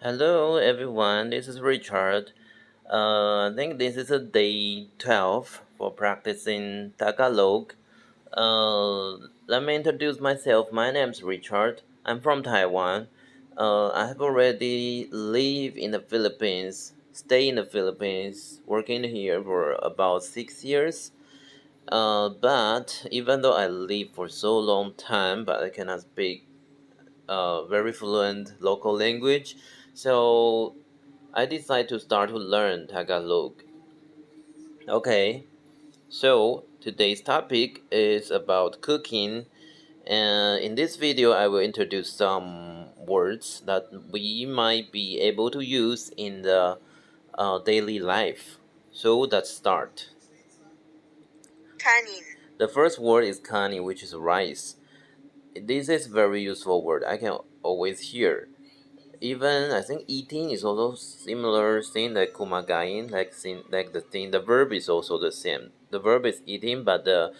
Hello everyone, this is Richard. I think this is a day 12 for practicing Tagalog. Let me introduce myself. My name is Richard. I'm from Taiwan. I have already lived in the Philippines, stay in the Philippines, working here for about 6 years. But even though I live for so long time, but I cannot speak very fluent local language, so I decided to start to learn Tagalog. Okay, so today's topic is about cooking, and in this video, I will introduce some words that we might be able to use in the daily life. So let's start. Kanin. The first word is kani, which is rice. This is very useful word. I can always hear. Even I think eating is also similar thing like kumagain, like the thing. The verb is also the same. The verb is eating, but the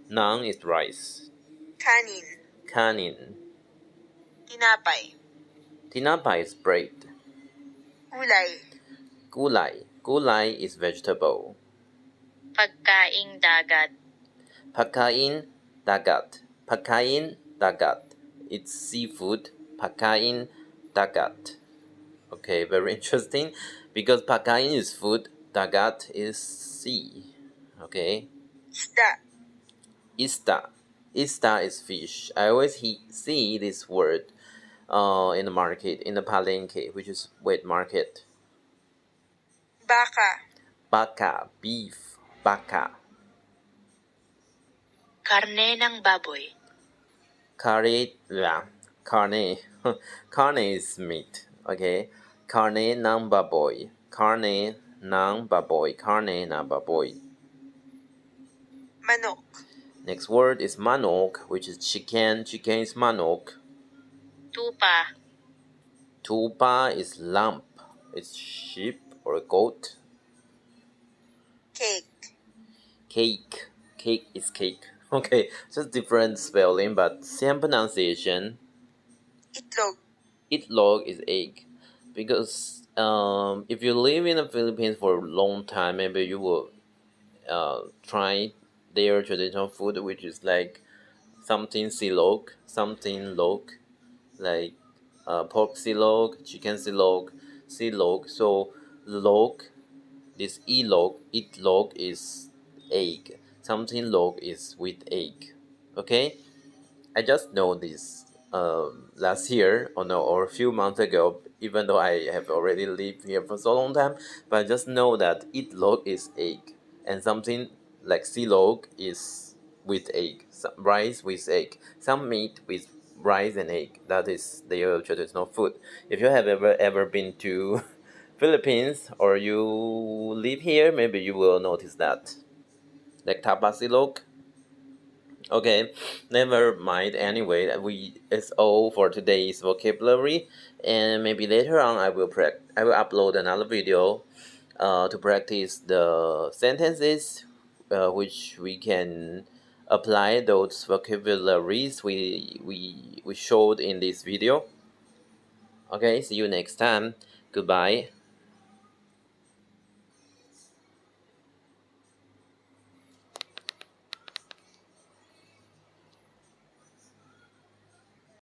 noun is rice. Kanin. Kanin. Tinapay. Tinapay is bread. Gulay. Gulay. Gulay is vegetable. Pagkaing dagat. Pagkain dagat. Pagkain dagat. It's seafood. Pagkain dagat. Okay, very interesting because pagkain is food, dagat is sea. Okay, Isda. ista. Ista is fish. I always see this word in the market, in the palenque, which is wet market. Baka. Baka, beef. Baka. Karne ng baboy. Carne, yeah. Carne. Carne is meat. Okay. Carne ng baboy. Carne ng baboy. Carne ng baboy. Manok. Next word is manok, which is chicken. Chicken is manok. Tupa. Tupa is lamb. It's sheep or goat. Cake. Cake. Cake is cake. Okay, just different spelling but same pronunciation. Itlog. Itlog is egg. Because if you live in the Philippines for a long time, maybe you will try their traditional food, which is like something silog, something log, like pork silog, chicken silog. So log, this it log is egg. Something log is with egg. Okay, I just know this last year or no or a few months ago. Even though I have already lived here for so long time, but I just know that it log is egg, and something like silog is with egg, some rice with egg, some meat with rice and egg. That is their traditional food. If you have ever been to Philippines or you live here, maybe you will notice that. Like tapasilog. Okay, never mind. Anyway, it's all for today's vocabulary, and maybe later on I will upload another video, to practice the sentences, which we can apply those vocabularies we showed in this video. Okay, see you next time. Goodbye.